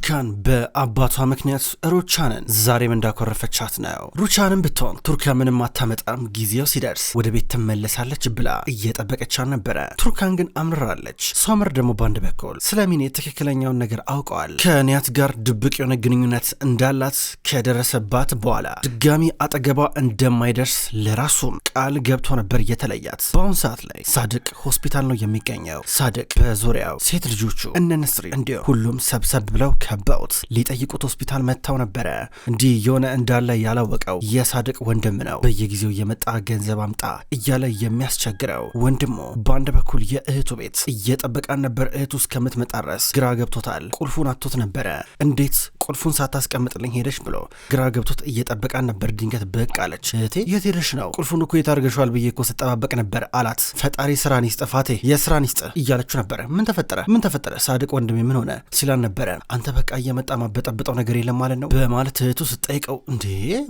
ቱርካን በአባቷ ምክንያት ሩቻንን ዛሬም እንዳኮረፈቻት ነው። ሩቻንን ብትሆን ቱርካን ምንም አታመጣም፣ ጊዜው ሲደርስ ወደ ቤት ትመለሳለች ብላ እየጠበቀቻት ነበረ። ቱርካን ግን አምርራለች። ሶመር ደግሞ ባንድ በኩል ስለ ሚኔ ትክክለኛውን ነገር አውቀዋል። ከኒያት ጋር ድብቅ የሆነ ግንኙነት እንዳላት ከደረሰባት በኋላ ድጋሚ አጠገቧ እንደማይደርስ ለራሱም ቃል ገብቶ ነበር የተለያት። በአሁኑ ሰዓት ላይ ሳድቅ ሆስፒታል ነው የሚገኘው። ሳድቅ በዙሪያው ሴት ልጆቹ እነ ንስሪ እንዲሁ ሁሉም ሰብሰብ ብለው ከበውት ሊጠይቁት ሆስፒታል መጥተው ነበረ። እንዲህ የሆነ እንዳለ ያላወቀው የሳድቅ ወንድም ነው። በየጊዜው የመጣ ገንዘብ አምጣ እያለ የሚያስቸግረው ወንድሙ በአንድ በኩል የእህቱ ቤት እየጠበቃን ነበር። እህቱ እስከምትመጣ ድረስ ግራ ገብቶታል። ቁልፉን አጥቶት ነበረ። እንዴት ቁልፉን ሳታስቀምጥልኝ ሄደሽ ብሎ ግራ ገብቶት እየጠበቃን ነበር። ድንገት ብቅ አለች። እህቴ የት ሄደሽ ነው? ቁልፉን እኮ የታርገሽዋል ብዬ እኮ ስጠባበቅ ነበር አላት። ፈጣሪ ስራን ይስጥ ፋቴ፣ የስራን ይስጥ እያለችው ነበረ። ምን ተፈጠረ ሳድቅ ወንድሜ ምን ሆነ ሲላን ነበረ። አንተ በቃ እየመጣ ማበጠብጠው ነገር የለም ማለት ነው በማለት እህቱ ስትጠይቀው እንዴ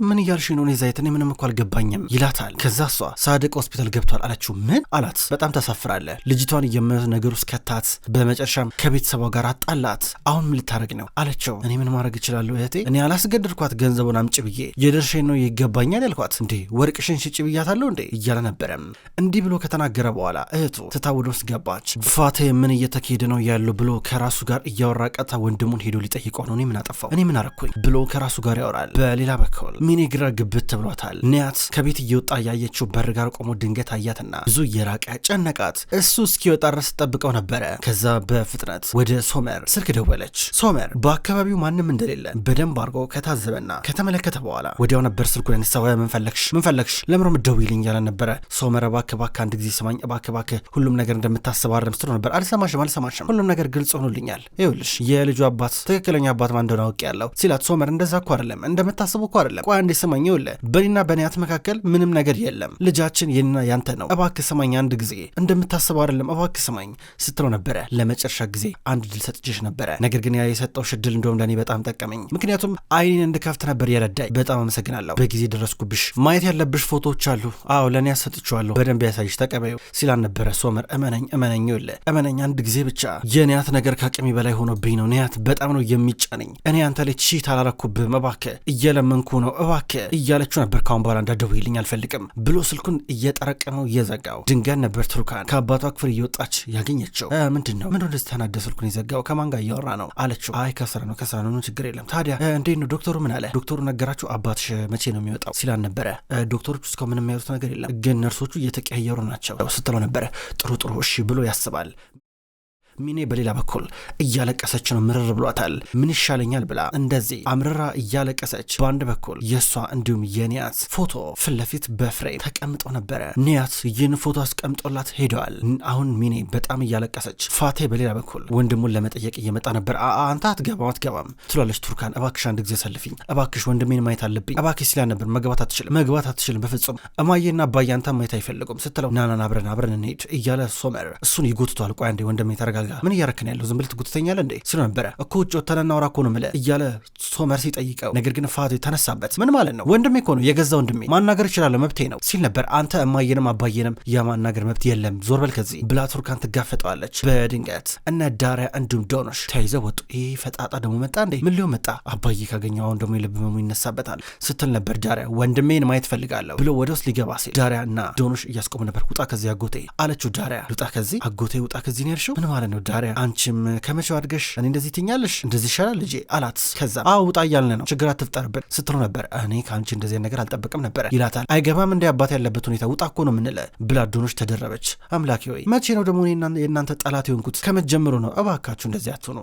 ምን እያልሽ ነው? ዘይትን ምንም እኮ አልገባኝም ይላታል። ከዛ እሷ ሳድቅ ሆስፒታል ገብቷል አለችው። ምን አላት? በጣም ታሳፍራለህ። ልጅቷን ነገር ውስጥ ከታት፣ በመጨረሻም ከቤተሰቧ ጋር አጣላት። አሁን ምን ልታረግ ነው አለችው። እኔ ምን ማድረግ እችላለሁ እህቴ? እኔ አላስገድድኳት፣ ገንዘቡን አምጪ ብዬ የድርሼን ነው ይገባኛል ያልኳት። እንዴ ወርቅሽን ሽጭ ብያታለሁ እንዴ እያለ ነበረም። እንዲህ ብሎ ከተናገረ በኋላ እህቱ ትታወደ ውስጥ ገባች። ፋቴ ምን እየተካሄደ ነው ያለው ብሎ ከራሱ ጋር እያወራ ቀጥታ ወንድሙን ሄዶ ሊጠይቀው ነው። እኔ ምን አጠፋው? እኔ ምን አረኩኝ ብሎ ከራሱ ጋር ያወራል። በሌላ በኩል ሚኔ ግራ ግብት ብሏታል። ኒያት ከቤት እየወጣ ያየችው በር ጋር ቆሞ ድንገት አያትና ብዙ እየራቀ ጨነቃት። እሱ እስኪወጣ ድረስ ጠብቀው ነበረ። ከዛ በፍጥነት ወደ ሶመር ስልክ ደወለች። ሶመር በአካባቢው ማንም እንደሌለ በደንብ አድርጎ ከታዘበና ከተመለከተ በኋላ ወዲያው ነበር ስልኩን ያነሳው። ምን ፈለግሽ ለምሮ ምደውይልኝ ያለ ነበረ። ሶመር እባክህ አንድ ጊዜ ስማኝ እባክህ፣ ሁሉም ነገር እንደምታስበው አይደለም ስትለው ነበር። አልሰማሽም ሁሉም ነገር ግልጽ ሆኖልኛል። ይኸውልሽ የልጁ አባት ትክክለኛ አባት ማን እንደሆነ አውቄያለሁ ሲላት፣ ሶመር እንደዛ እኮ አይደለም እንደምታስበው እኮ አይደለም። ቆይ አንዴ ስማኝ፣ ይኸውልህ በኔና በኒያት መካከል ምንም ነገር የለም። ልጃችን የኔና ያንተ ነው። እባክህ ስማኝ አንድ ጊዜ፣ እንደምታስበው አይደለም እባክህ ስማኝ ስትለው ነበረ። ለመጨረሻ ጊዜ አንድ ድል ሰጥቼሽ ነበረ፣ ነገር ግን ያ የሰጠው ሽድል እንደውም ለኔ በጣም ጠቀመኝ። ምክንያቱም አይኔን እንድከፍት ነበር የረዳኝ። በጣም አመሰግናለሁ። በጊዜ ደረስኩብሽ። ማየት ያለብሽ ፎቶዎች አሉ። አዎ ለኔ ያሰጥቼዋለሁ፣ በደንብ ያሳይሽ፣ ተቀበዩ ሲላን ነበረ። ሶመር እመነኝ፣ ይኸውልህ እመነኝ አንድ ጊዜ ብቻ። የኒያት ነገር ከአቅሜ በላይ ሆኖብኝ ነው። ኒያት በጣም ነው የሚጫነኝ። እኔ አንተ ላይ ቺት አላረኩብህም፣ እባክህ እየለመንኩ ነው እባክህ እያለችው ነበር። ካሁን በኋላ እንዳትደውይልኝ አልፈልግም ብሎ ስልኩን እየጠረቀመው እየዘጋው። ድንገት ነበር ቱርካን ከአባቷ ክፍል እየወጣች ያገኘችው። ምንድነው እንደዚህ ተናደ ስልኩን የዘጋው? ከማን ጋር እያወራ ነው አለችው። አይ ከስራ ነው ችግር የለም። ታዲያ እንዴት ነው ዶክተሩ ምን አለ? ዶክተሩ ነገራችሁ አባትሽ መቼ ነው የሚወጣው ሲላን ነበረ። ዶክተሮች እስካሁን ምንም የሚያሉት ነገር የለም፣ ግን ነርሶቹ እየተቀያየሩ ናቸው ስትለው ነበረ። ጥሩ እሺ ብሎ ያስባል። ሚኔ በሌላ በኩል እያለቀሰች ነው። ምርር ብሏታል። ምን ይሻለኛል ብላ እንደዚህ አምርራ እያለቀሰች፣ በአንድ በኩል የሷ እንዲሁም የኒያት ፎቶ ፊት ለፊት በፍሬም ተቀምጦ ነበረ። ኒያት ይህን ፎቶ አስቀምጦላት ሄደዋል። አሁን ሚኔ በጣም እያለቀሰች፣ ፋቴ በሌላ በኩል ወንድሙን ለመጠየቅ እየመጣ ነበር። አንተ አትገባም ትላለች ቱርካን። እባክሽ አንድ ጊዜ ሰልፊኝ እባክሽ፣ ወንድሜን ማየት አለብኝ እባክሽ ሲላ ነበር። መግባት አትችልም በፍጹም እማዬና አባዬ አንተ ማየት አይፈልጉም ስትለው፣ ናናን አብረን እንሄድ እያለ ሶመር እሱን ይጎትቷል። ቆይ አንዴ ወንድሜ ተረጋጋ፣ ምን እያረክን ያለው ዝም ብለህ ትጉትተኛለህ እንዴ ሲሉ ነበረ። እኮ ውጭ ወተን እናውራ እኮ ነው የምልህ እያለ ሶመር ሲጠይቀው፣ ነገር ግን ፋቴ ተነሳበት። ምን ማለት ነው? ወንድሜ እኮ ነው፣ የገዛ ወንድሜ፣ ማናገር እችላለሁ፣ መብቴ ነው ሲል ነበር። አንተ እማዬንም አባዬንም የማናገር መብት የለም፣ ዞር በል ከዚህ ብላ ቱርካን ትጋፈጠዋለች። በድንገት እነ ዳሪያ እንዲሁም ዶኖሽ ተይዘው ወጡ። ይህ ፈጣጣ ደግሞ መጣ እንዴ? ምን ሊሆን መጣ? አባዬ ካገኘው አሁን ደግሞ የልብ ህመሙ ይነሳበታል ስትል ነበር ዳሪያ። ወንድሜን ማየት ፈልጋለሁ ብሎ ወደ ውስጥ ሊገባ ሲል ዳሪያ እና ዶኖሽ እያስቆሙ ነበር። ውጣ ከዚህ አጎቴ አለችው። ዳሪያ ልውጣ ከዚህ አጎቴ ውጣ ከዚህ ነው ያልሽው? ምን ማለት ነው ዳሪያ? አንቺም ከመቼው አድገሽ እኔ እንደዚህ ትኛለሽ? እንደዚህ ይሻላል ልጄ አላት። ከዛ ውጣ እያልን ነው ችግር አትፍጠርብን ስትለው ነበር። እኔ ከአንቺ እንደዚህ ነገር አልጠበቅም ነበረ ይላታል። አይገባም እንደ አባት ያለበት ሁኔታ ውጣ እኮ ነው ምንለ ብላ ዶኖሽ ተደረበች። አምላኬ ወይ መቼ ነው ደግሞ የእናንተ ጠላት የሆንኩት? ከመጀመሩ ነው። እባካችሁ እንደዚህ አትሆኑ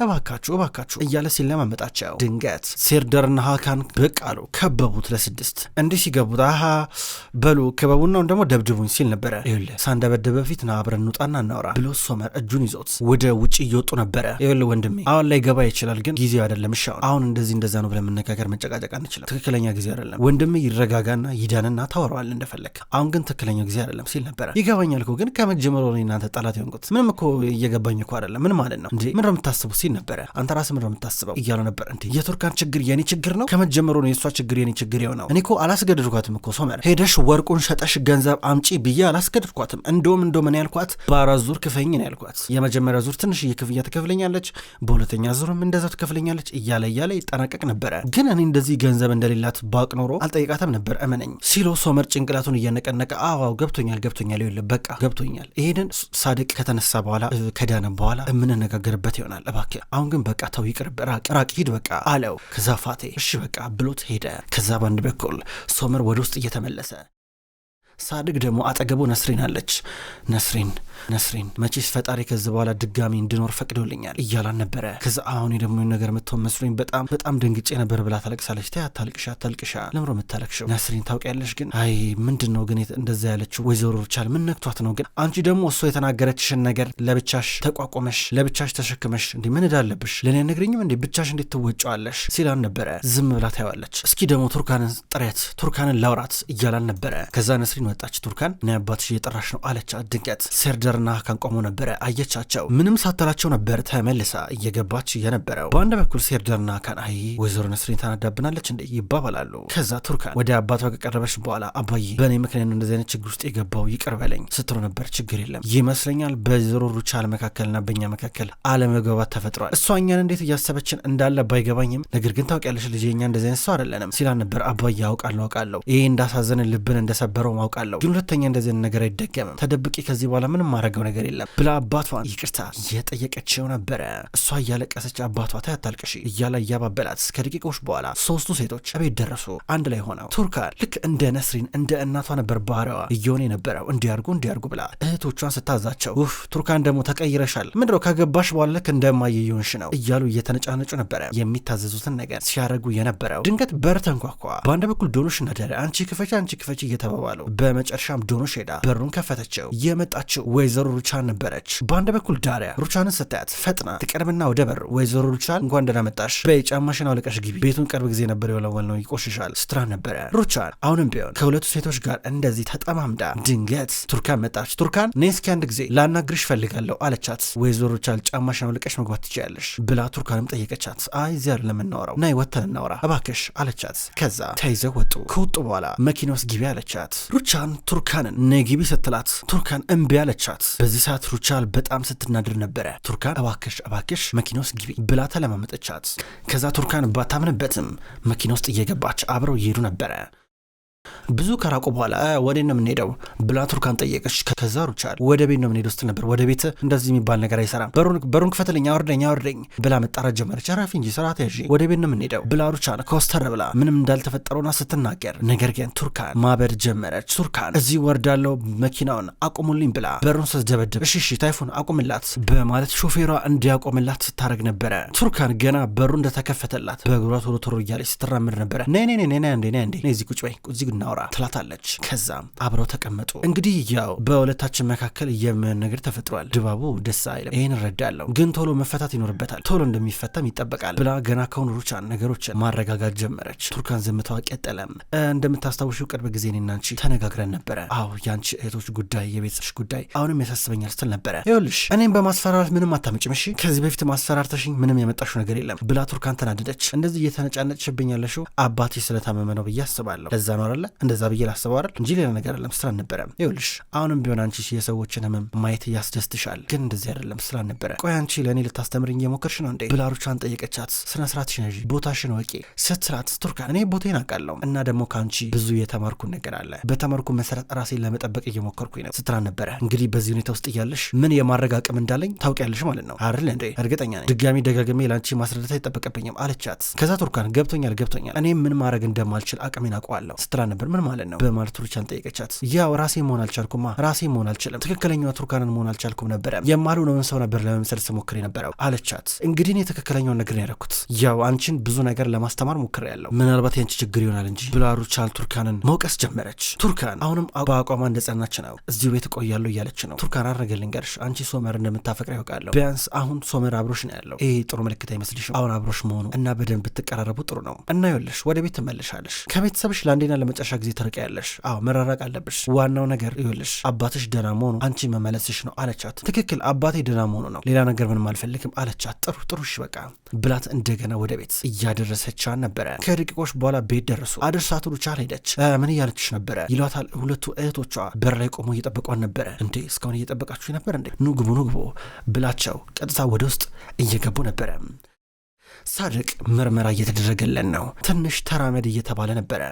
እባካችሁ እያለ ሲለማመጣቸው ድንገት ሴርደርና ሃካን ብቅ አሉ። ከበቡት ለስድስት። እንዲህ ሲገቡት በሉ ክበቡና ደግሞ ደብድቡኝ ሲል ነበረ። ይኸውልህ ሳንደበደበ በፊት ና አብረን እንውጣና እናውራ ብሎ ሶመር እጁን ይዞት ወደ ውጭ እየወጡ ነበረ። ይኸውልህ ወንድሜ አሁን ላይ ገባ ይችላል፣ ግን ጊዜው አይደለም። እሺ አሁን እንደዛ ነው ብለን መነጋገር መጨቃጨቅ አንችልም። ትክክለኛ ጊዜ አይደለም። ወንድሜ ይረጋጋና ይዳንና ታወራዋለህ እንደፈለግ። አሁን ግን ትክክለኛ ጊዜ አይደለም ሲል ነበረ። ይገባኛል እኮ ግን ከመጀመሩ ነው እናንተ ጠላት የሆንኩት። ምንም እኮ እየገባኝ እኮ አይደለም። ምን ማለት ነው እንዴ? ምን ነው የምታስበው ሲል ነበረ። አንተ ራስህ ምን ነው የምታስበው እያለው ነበር። እንዴ የቱርካን ችግር የኔ ችግር ነው? ከመጀመሩ ነው የሷ ችግር የኔ ችግር ነው? እኔ እኮ አላስገድድኳትም እኮ ሶመር። ሄደሽ ወርቁን ሸጠሽ ገንዘብ አምጪ ብዬ አላስገድድኳትም። እንደውም ምን ያልኳት በአራት ዙር ክፈኝ ነው ያልኳት። የመጀመሪያ ዙር ዙር ትንሽዬ ክፍያ ትከፍለኛለች፣ በሁለተኛ ዙርም እንደዛው ትከፍለኛለች እያለ ይጠናቀቅ ነበረ። ግን እኔ እንደዚህ ገንዘብ እንደሌላት ባቅ ኖሮ አልጠይቃትም ነበር እመነኝ ሲለው ሶመር ጭንቅላቱን እየነቀነቀ አዋው ገብቶኛል ይኸውልህ በቃ ገብቶኛል። ይሄንን ሳድቅ ከተነሳ በኋላ ከዳነ በኋላ የምንነጋገርበት ይሆናል። እባክህ አሁን ግን በቃ ተው ይቅርብ፣ ራቅ ሂድ በቃ አለው። ከዛ ፋቴ እሺ በቃ ብሎት ሄደ። ከዛ በአንድ በኩል ሶመር ወደ ውስጥ እየተመለሰ ሳድቅ ደግሞ አጠገቡ ነስሪን አለች። ነስሪን መቼስ ፈጣሪ ከዚህ በኋላ ድጋሚ እንድኖር ፈቅዶልኛል እያላን ነበረ። ከዛ አሁን ደግሞ ነገር የምትሆን መስሎኝ በጣም ደንግጬ ነበር ብላ ታለቅሳለች። ተይ አታልቅሻ ለምሮ የምታለቅሽው ነስሪን ታውቂያለሽ? ግን አይ ምንድን ነው ግን እንደዛ ያለችው ወይዘሮ ሩቻል ምን ነክቷት ነው? ግን አንቺ ደግሞ እሷ የተናገረችሽን ነገር ለብቻሽ ተቋቁመሽ ለብቻሽ ተሸክመሽ እንዲህ ምን እዳለብሽ ለእኔ ነግረኝም እንዴ ብቻሽ እንዴት ትወጫዋለሽ ሲላን ነበረ። ዝም ብላ ታየዋለች። እስኪ ደግሞ ቱርካንን ላውራት እያላን ነበረ። ከዛ ነስሪን ወጣች። ቱርካን እኔ አባትሽ እየጠራሽ ነው አለቻት። ድንገት ሴርደርና ሀካን ቆሞ ነበረ። አየቻቸው። ምንም ሳትላቸው ነበር ተመልሳ እየገባች የነበረው። በአንድ በኩል ሴርደርና ሀካን አይ ወይዘሮ ነስሪን ታናዳብናለች እንዴ ይባባላሉ። ከዛ ቱርካን ወደ አባቷ ከቀረበች በኋላ አባዬ በእኔ ምክንያት እንደዚህ አይነት ችግር ውስጥ የገባው ይቅር በለኝ ስትሮ ነበር። ችግር የለም ይመስለኛል በወይዘሮ ሩቻል መካከልና በእኛ መካከል አለመግባባት ተፈጥሯል። እሷ እኛን እንዴት እያሰበችን እንዳለ ባይገባኝም ነገር ግን ታውቂያለሽ ልጄ እኛ እንደዚህ አይነት ሰው አይደለንም ሲላን ነበር። አባዬ አውቃለሁ ይሄ እንዳሳዘንን ልብን እንደሰበረው አውቃለሁ፣ ግን ሁለተኛ እንደዚህ ነገር አይደገምም። ተደብቄ ከዚህ በኋላ ምንም ማድረገው ነገር የለም ብላ አባቷን ይቅርታ እየጠየቀችው ነበረ። እሷ እያለቀሰች አባቷ ታያታልቅሽ እያለ እያባበላት ከደቂቃዎች በኋላ ሶስቱ ሴቶች ቤት ደረሱ። አንድ ላይ ሆነው ቱርካን ልክ እንደ ነስሪን እንደ እናቷ ነበር ባህሪዋ እየሆነ የነበረው። እንዲያርጉ ብላ እህቶቿን ስታዛቸው ቱርካን ደግሞ ተቀይረሻል፣ ምንድነው ከገባሽ በኋላ ልክ እንደማየዩንሽ ነው እያሉ እየተነጫነጩ ነበረ የሚታዘዙትን ነገር ሲያደርጉ የነበረው። ድንገት በር ተንኳኳ። በአንድ በኩል ዶኖሽ ነደረ። አንቺ ክፈች እየተባባሉ በመጨረሻም ዶኖሽ ሄዳ በሩን ከፈተችው። የመጣችው ወይዘሮ ሩቻል ነበረች። በአንድ በኩል ዳሪያ ሩቻልን ስታያት ፈጥና ትቀርብና ወደ በር ወይዘሮ ሩቻል እንኳን ደህና መጣሽ፣ በይ ጫማሽን አውልቀሽ ግቢ፣ ቤቱን ቅርብ ጊዜ ነበር የወለወል ነው ይቆሽሻል ስትራ ነበረ። ሩቻል አሁንም ቢሆን ከሁለቱ ሴቶች ጋር እንደዚህ ተጠማምዳ ድንገት ቱርካን መጣች። ቱርካን ነይ እስኪ አንድ ጊዜ ላናግርሽ ፈልጋለሁ አለቻት። ወይዘሮ ሩቻል ጫማሽን አውልቀሽ መግባት ትችያለሽ ብላ ቱርካንም ጠየቀቻት። አይ እዚያ አይደለም የምናወራው ናይ ወተን እናውራ እባክሽ አለቻት። ከዛ ተይዘው ወጡ። ከወጡ በኋላ መኪና ውስጥ ግቢ አለቻት። ሩቻል ቱርካንን ነይ ግቢ ስትላት ቱርካን እምቢ አለቻት። በዚህ ሰዓት ሩቻል በጣም ስትናድር ነበረ። ቱርካን እባክሽ መኪና ውስጥ ግቢ ብላ ተለማመጠቻት። ከዛ ቱርካን ባታምንበትም መኪና ውስጥ እየገባች አብረው እየሄዱ ነበረ። ብዙ ከራቁ በኋላ ወዴት ነው የምንሄደው ብላ ቱርካን ጠየቀች። ከዛ ሩቻል ወደ ቤት ነው የምንሄደው ስትል ነበር። ወደ ቤት እንደዚህ የሚባል ነገር አይሰራም፣ በሩን ክፈትልኝ፣ አውርደኝ ብላ መጣራት ጀመረች። አራፊ እንጂ ስርዓት ያዥ፣ ወደ ቤት ነው የምንሄደው ብላ ሩቻል ኮስተር ብላ ምንም እንዳልተፈጠረውና ስትናገር፣ ነገር ግን ቱርካን ማበድ ጀመረች። ቱርካን እዚህ ወርዳለው መኪናውን አቁሙልኝ ብላ በሩን ስትደበድብ እሺ ታይፉን አቁምላት በማለት ሾፌሯ እንዲያቆምላት ስታረግ ነበረ። ቱርካን ገና በሩ እንደተከፈተላት በእግሯ ቶሎ እያለች ስትራምድ ነበረ። ነይ እዚህ ቁጭ በይ እዚህ እናውራ ትላታለች። ከዛም አብረው ተቀመጡ። እንግዲህ ያው በሁለታችን መካከል የሚሆን ነገር ተፈጥሯል። ድባቡ ደስ አይልም፣ ይሄን እረዳለሁ፣ ግን ቶሎ መፈታት ይኖርበታል፣ ቶሎ እንደሚፈታም ይጠበቃል ብላ ገና ከሆኑ ሩቻን ነገሮችን ማረጋጋት ጀመረች። ቱርካን ዝምታዋ ቀጠለም። እንደምታስታውሽው ቅርብ ጊዜ እኔና አንቺ ተነጋግረን ነበረ። አዎ ያንቺ እህቶች ጉዳይ፣ የቤተሰብሽ ጉዳይ አሁንም ያሳስበኛል ስትል ነበረ። ይኸውልሽ እኔም በማስፈራራት ምንም አታመጭም፣ እሺ ከዚህ በፊት ማስፈራርተሽኝ ምንም የመጣሽው ነገር የለም ብላ ቱርካን ተናደደች። እንደዚህ እየተነጫነጭብኝ ያለሽው አባቴ ስለታመመ ነው ብዬ አስባለሁ፣ ለዛ ነው አይደለ እንደዛ ብዬ ላስበው አይደል እንጂ ሌላ ነገር አይደለም ስራ ነበረ። ይኸውልሽ አሁንም ቢሆን አንቺ የሰዎችን ህመም ማየት ያስደስትሻል፣ ግን እንደዚህ አይደለም ስራ ነበረ። ቆይ አንቺ ለእኔ ልታስተምርኝ እየሞከርሽ ነው እንዴ ብላ ሩቻን ጠየቀቻት። ስነ ስርዓትሽን ያዢ፣ ቦታሽን ወቂ ስትላት ቱርካን እኔ ቦታዬን አውቃለሁ እና ደግሞ ከአንቺ ብዙ የተማርኩ ነገር አለ፣ በተማርኩ መሰረት ራሴን ለመጠበቅ እየሞከርኩኝ ነው ስትራ ነበረ። እንግዲህ በዚህ ሁኔታ ውስጥ እያለሽ ምን የማድረግ አቅም እንዳለኝ ታውቂያለሽ ማለት ነው አይደል እንዴ? እርግጠኛ ነኝ፣ ድጋሚ ደጋግሜ ለአንቺ ማስረዳት አይጠበቅብኝም አለቻት። ከዛ ቱርካን ገብቶኛል እኔ ምን ማድረግ እንደማልችል አቅሜን አውቀዋለሁ ስትራ ነበር። ምን ማለት ነው በማለት ሩቻን ጠየቀቻት። ያው ራሴ መሆን አልችልም፣ ትክክለኛዋ ቱርካንን መሆን አልቻልኩም ነበረ፣ የማልሆነውን ሰው ነበር ለመምሰል ስሞክር የነበረው አለቻት። እንግዲህ እኔ ትክክለኛውን ነገር ያደረኩት ያው አንቺን ብዙ ነገር ለማስተማር ሞክሬያለሁ፣ ምናልባት ያንቺ ችግር ይሆናል እንጂ ብላ ሩቻል ቱርካንን መውቀስ ጀመረች። ቱርካን አሁንም በአቋሟ እንደጸናች ነው። እዚሁ ቤት እቆያለሁ እያለች ነው። ቱርካን አረገልኝ ገርሽ አንቺ ሶመር እንደምታፈቅር ያውቃለሁ፣ ቢያንስ አሁን ሶመር አብሮሽ ነው ያለው፣ ይሄ ጥሩ ምልክት አይመስልሽም? አሁን አብሮሽ መሆኑ እና በደንብ ብትቀራረቡ ጥሩ ነው እና ይኸውልሽ ወደ ቤት ትመለሻለሽ፣ ከቤተሰብሽ ለአንዴና ለመጨረሻ ለመጨረሻ ጊዜ ትርቂያለሽ። አዎ መራራቅ አለብሽ። ዋናው ነገር ይኸውልሽ አባትሽ ደህና መሆኑ አንቺ መመለስሽ ነው አለቻት። ትክክል አባቴ ደህና መሆኑ ነው፣ ሌላ ነገር ምንም አልፈልግም አለቻት። ጥሩ እሺ በቃ ብላት እንደገና ወደ ቤት እያደረሰቻት ነበረ። ከደቂቆች በኋላ ቤት ደረሱ። አድርሳት ሩቻን ሄደች። ምን እያለችሽ ነበረ ይሏታል ሁለቱ እህቶቿ። በር ላይ ቆሞ እየጠበቋን ነበረ። እንዴ እስካሁን እየጠበቃችሁ ነበር እንዴ? ኑ ግቡ ብላቸው ቀጥታ ወደ ውስጥ እየገቡ ነበረ። ሳድቅ ምርመራ እየተደረገለን ነው። ትንሽ ተራመድ እየተባለ ነበረ።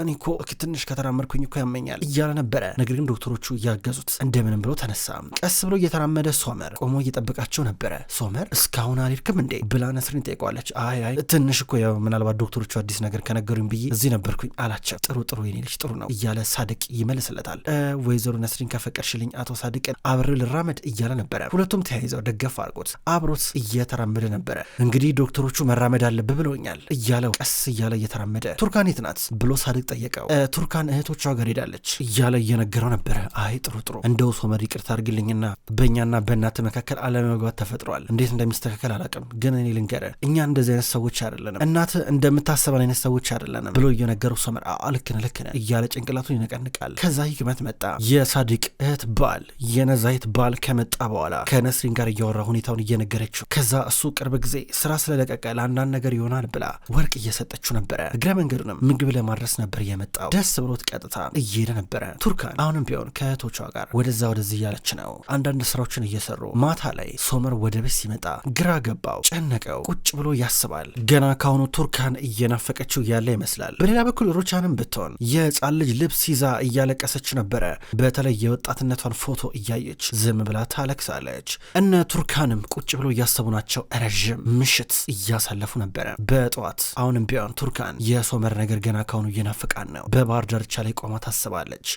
እኔ እኮ ትንሽ ከተራመድኩኝ እኮ ያመኛል እያለ ነበረ። ነገር ግን ዶክተሮቹ እያገዙት እንደምንም ብሎ ተነሳ። ቀስ ብሎ እየተራመደ ሶመር ቆሞ እየጠበቃቸው ነበረ። ሶመር እስካሁን አልሄድክም እንዴ ብላ ነስሪን ጠይቋለች። አይ ትንሽ እኮ ያው ምናልባት ዶክተሮቹ አዲስ ነገር ከነገሩኝ ብዬ እዚህ ነበርኩኝ አላቸው። ጥሩ የኔ ልጅ ጥሩ ነው እያለ ሳድቅ ይመልስለታል። ወይዘሮ ነስሪን ከፈቀድሽልኝ አቶ ሳድቅን አብሬ ልራመድ እያለ ነበረ። ሁለቱም ተያይዘው ደገፍ አድርጎት አብሮት እየተራመደ ነበረ። እንግዲህ ዶክተሮቹ መራመድ አለብህ ብሎኛል እያለው ቀስ እያለ እየተራመደ ቱርካን የት ናት ብሎ ሳድቅ ጠየቀው። ቱርካን እህቶቿ ጋር ሄዳለች እያለ እየነገረው ነበረ። አይ ጥሩ እንደው ሶመር ይቅርታ አድርግልኝና በእኛና በእናት መካከል አለመግባት ተፈጥሯል። እንዴት እንደሚስተካከል አላውቅም፣ ግን እኔ ልንገርህ እኛ እንደዚህ አይነት ሰዎች አይደለንም፣ እናት እንደምታሰበን አይነት ሰዎች አይደለንም ብሎ እየነገረው ሶመር ልክ ነህ እያለ ጭንቅላቱን ይነቀንቃል። ከዛ ህክመት መጣ። የሳድቅ እህት ባል የነዛይት ባል ከመጣ በኋላ ከነስሪን ጋር እያወራ ሁኔታውን እየነገረችው ከዛ እሱ ቅርብ ጊዜ ስራ ስለለቀቀ ለአንዳንድ ነገር ይሆናል ብላ ወርቅ እየሰጠችው ነበረ። እግረ መንገዱንም ምግብ ለማድረስ ነበር የመጣው። ደስ ብሎት ቀጥታ እየሄደ ነበረ። ቱርካን አሁንም ቢሆን ከእህቶቿ ጋር ወደዛ ወደዚህ እያለች ነው። አንዳንድ ስራዎችን እየሰሩ ማታ ላይ ሶመር ወደ ቤት ሲመጣ ግራ ገባው፣ ጨነቀው። ቁጭ ብሎ ያስባል። ገና ካሁኑ ቱርካን እየናፈቀችው ያለ ይመስላል። በሌላ በኩል ሩቻንም ብትሆን የህፃን ልጅ ልብስ ይዛ እያለቀሰች ነበረ። በተለይ የወጣትነቷን ፎቶ እያየች ዝም ብላ ታለቅሳለች። እነ ቱርካንም ቁጭ ብሎ እያሰቡ ናቸው። ረዥም ምሽት እያሳለፉ ነበረ። በጠዋት አሁንም ቢሆን ቱርካን የሶመር ነገር ገና ካሁኑ እየናፍቃን ነው። በባህር ዳርቻ ላይ ቆማ ታስባለች።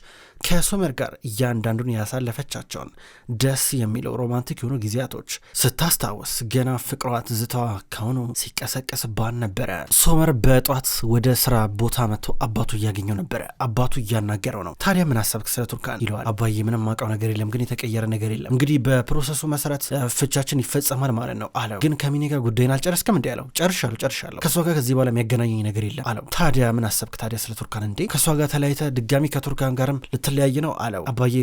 ከሶመር ጋር እያንዳንዱን ያሳለፈቻቸውን ደስ የሚለው ሮማንቲክ የሆኑ ጊዜያቶች ስታስታወስ ገና ፍቅሯ ትዝታዋ ካሁኑ ሲቀሰቀስባን ነበረ። ሶመር በጠዋት ወደ ስራ ቦታ መጥቶ አባቱ እያገኘው ነበረ። አባቱ እያናገረው ነው። ታዲያ ምን አሰብክ ስለ ቱርካን ይለዋል። አባዬ ምንም ማውቀው ነገር የለም፣ ግን የተቀየረ ነገር የለም። እንግዲህ በፕሮሰሱ መሰረት ፍቻችን ይፈጸማል ማለት ነው አለው። ግን ከሚኔ ጋር ጉዳይን አልጨረስክም እንዲ አለው። ጨርሻለሁ ከሷ ጋር ከዚህ በኋላ የሚያገናኘኝ ነገር የለም አለው። ታዲያ ምን አሰብክ ታዲያ ስለ ቱርካን እንዴ? ከሷ ጋር ተለያይተ ድጋሚ ከቱርካን ጋርም ልትለያይ ነው አለው። አባዬ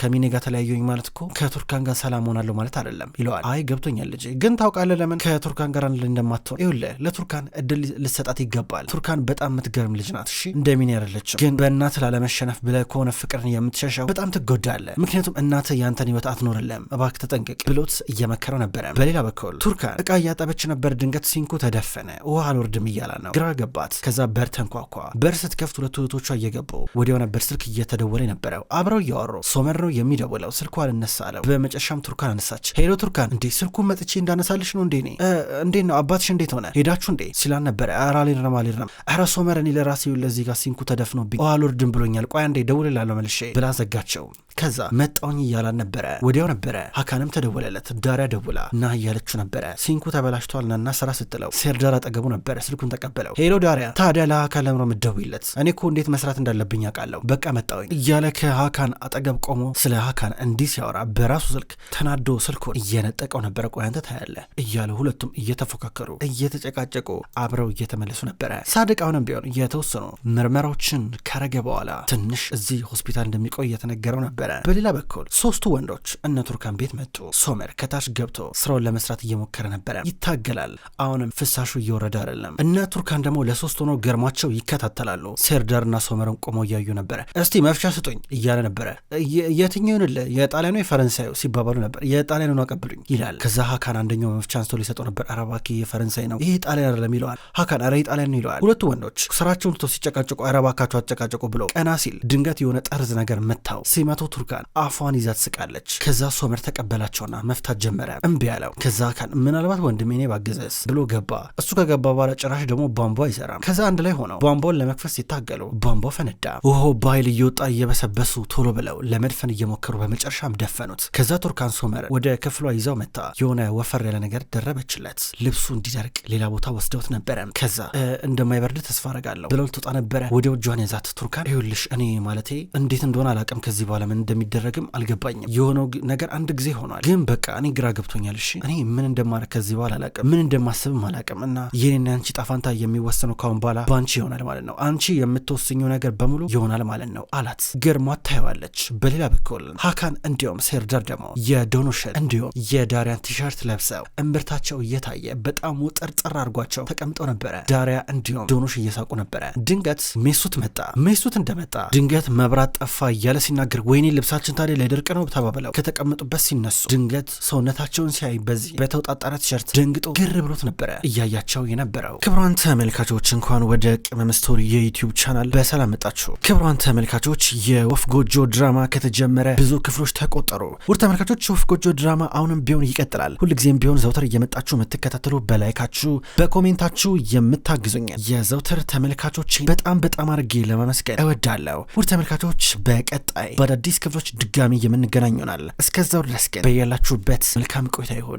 ከሚኔ ጋር ተለያየኝ ማለት እኮ ከቱርካን ጋር ሰላም ሆናለሁ ማለት አይደለም ይለዋል። አይ ገብቶኛል ልጅ፣ ግን ታውቃለህ ለምን ከቱርካን ጋር አንድ ላይ እንደማትሆን? ይኸውልህ ለቱርካን እድል ልሰጣት ይገባል። ቱርካን በጣም የምትገርም ልጅ ናት። እሺ እንደ ሚኔ አይደለችም። ግን በእናት ላለመሸነፍ ብለህ ከሆነ ፍቅርን የምትሸሸው በጣም ትጎዳለህ። ምክንያቱም እናት ያንተን ህይወት አትኖርልህም። እባክህ ተጠንቀቅ ብሎት እየመከረው ነበረ። በሌላ በኩል ቱርካን እቃ እያጠበች ነበር። ድንገት ሲንኩ ተደፈነ። ውሃ አልወርድም እያላ ነው። ግራ ገባት። ከዛ በር ተንኳኳ። በር ስትከፍት ሁለቱ እህቶቿ እየገቡ ወዲያው ነበር ስልክ እየተደወለ ነበረው። አብረው እያወሩ ሶመር ነው የሚደውለው። ስልኩ አልነሳ አለው። በመጨረሻም ቱርካን አነሳች። ሄሎ ቱርካን፣ እንዴ ስልኩን መጥቼ እንዳነሳልሽ ነው እንዴ? እንዴት ነው አባትሽ እንዴት ሆነ? ሄዳችሁ እንዴ ሲላን ነበረ። አልሄድንም። ኧረ ሶመር እኔ ለራሴ ለዚህ ጋር ሲንኩ ተደፍኖብኝ ውሃ አልወርድም ብሎኛል። ቆይ አንዴ ደውልላለሁ መልሼ ብላ ዘጋቸው። ከዛ መጣውኝ እያላን ነበረ። ወዲያው ነበረ ሀካንም ተደወለለት። ዳሪያ ደውላ እና እያለችው ነበረ ሲንኩ ተበላሽቷል ናና ስራ ስትለው ሴርዳር አጠገቡ ነበረ። ስልኩን ተቀበለው። ሄሎ ዳሪያ፣ ታዲያ ለሀካን ለምሮ ምደውይለት? እኔ እኮ እንዴት መስራት እንዳለብኝ አውቃለሁ። በቃ መጣውኝ እያለ ከሀካን አጠገብ ቆሞ ስለ ሀካን እንዲህ ሲያወራ በራሱ ስልክ ተናዶ ስልኩን እየነጠቀው ነበረ። ቆይ አንተ ታያለህ እያለ ሁለቱም እየተፎካከሩ እየተጨቃጨቁ አብረው እየተመለሱ ነበረ። ሳድቅ አሁንም ቢሆን የተወሰኑ ምርመራዎችን ካረገ በኋላ ትንሽ እዚህ ሆስፒታል እንደሚቆይ እየተነገረው ነበረ። በሌላ በኩል ሶስቱ ወንዶች እነ ቱርካን ቤት መጡ። ሶመር ከታች ገብቶ ስራውን ለመስራት እየሞከረ ነበረ። ይታገላል። አሁንም ፍሳሹ እየወረደ አይደለም። እነ ቱርካን ደግሞ ለሶስት ሆኖ ገርሟቸው ይከታተላሉ። ሴርዳርና ሶመርን ቆመው እያዩ ነበረ። እስቲ መፍቻ ስጡኝ እያለ ነበረ። የትኛውን የጣሊያኑ የፈረንሳዩ ሲባባሉ ነበር። የጣሊያኑን አቀብሉኝ ይላል። ከዛ ሀካን አንደኛው መፍቻ አንስቶ ሊሰጠው ነበር። ኧረ እባክህ የፈረንሳይ ነው ይሄ ጣሊያን አይደለም ይለዋል። ሀካን ኧረ የጣሊያን ነው ይለዋል። ሁለቱ ወንዶች ስራቸውን ትተው ሲጨቃጨቁ ኧረ እባካችሁ አጨቃጨቁ ብሎ ቀና ሲል ድንገት የሆነ ጠርዝ ነገር መታው። ሲመቶ ቱርካን አፏን ይዛ ትስቃለች። ከዛ ሶመር ተቀበላቸውና መፍታት ጀመረ። እምቢ ያለው ከዛ ሀካን ምናልባት ወንድሜ እኔ ባገዘስ ብሎ ገባ። እሱ ከገባ በኋላ ጭራሽ ደግሞ ቧንቧ አይሰራም። ከዛ አንድ ላይ ሆነው ቧንቧን ለመክፈት ሲታገሉ ቧንቧ ፈነዳ። ውሃ በኃይል እየወጣ እየበሰበሱ ቶሎ ብለው ለመድፈን እየሞከሩ በመጨረሻም ደፈኑት። ከዛ ቱርካን ሶመር ወደ ክፍሏ ይዛው መታ። የሆነ ወፈር ያለ ነገር ደረበችለት። ልብሱ እንዲደርቅ ሌላ ቦታ ወስደውት ነበረ። ከዛ እንደማይበርድ ተስፋ አረጋለሁ ብለው ልትወጣ ነበረ። ወደ እጇን ያዛት። ቱርካን ይኸውልሽ እኔ ማለቴ እንዴት እንደሆነ አላውቅም ከዚህ በኋላ ምን እንደሚደረግም አልገባኝም። የሆነው ነገር አንድ ጊዜ ሆኗል፣ ግን በቃ እኔ ግራ ገብቶኛል። እሺ እኔ ምን እንደማረግ ከዚህ በኋላ አላቅም፣ ምን እንደማስብም አላቅም እና የኔና አንቺ ጣፋንታ የሚወሰነው ካሁን በኋላ ባንቺ ይሆናል ማለት ነው። አንቺ የምትወስኙ ነገር በሙሉ ይሆናል ማለት ነው አላት። ገርሟ ታየዋለች። በሌላ በኩል ሀካን እንዲሁም ሴርዳር ደግሞ የዶኖሽን እንዲሁም የዳሪያን ቲሸርት ለብሰው እምብርታቸው እየታየ በጣም ውጥርጥር አድርጓቸው ተቀምጠው ነበረ። ዳሪያ እንዲሁም ዶኖሽ እየሳቁ ነበረ። ድንገት ሜሱት መጣ። ሜሱት እንደመጣ ድንገት መብራት ጠፋ እያለ ሲናገር ወይኔ ልብሳችን ታዲያ ለድርቅ ነው ተባብለው ከተቀመጡበት ሲነሱ ድንገት ሰውነታቸውን ሲያይ በዚህ በተውጣጣረ ቲሸርት ደንግጦ ግር ብሎት ነበረ እያያቸው የነበረው። ክብሯን ተመልካቾች እንኳን ወደ ቅመም ስቶሪ የዩቲዩብ ቻናል በሰላም መጣችሁ። ክብሯን ተመልካቾች የወፍ ጎጆ ድራማ ከተጀመረ ብዙ ክፍሎች ተቆጠሩ። ውድ ተመልካቾች የወፍ ጎጆ ድራማ አሁንም ቢሆን ይቀጥላል። ሁልጊዜም ቢሆን ዘውትር እየመጣችሁ የምትከታተሉ በላይካችሁ በኮሜንታችሁ የምታግዙኝ የዘውትር ተመልካቾች በጣም አድርጌ ለማመስገን እወዳለሁ። ውድ ተመልካቾች በቀጣይ በአዳዲስ ክፍሎች ድጋሚ የምንገናኝ ይሆናል። እስከዛው ድረስ ግን በያላችሁበት መልካም ቆይታ ይሁን።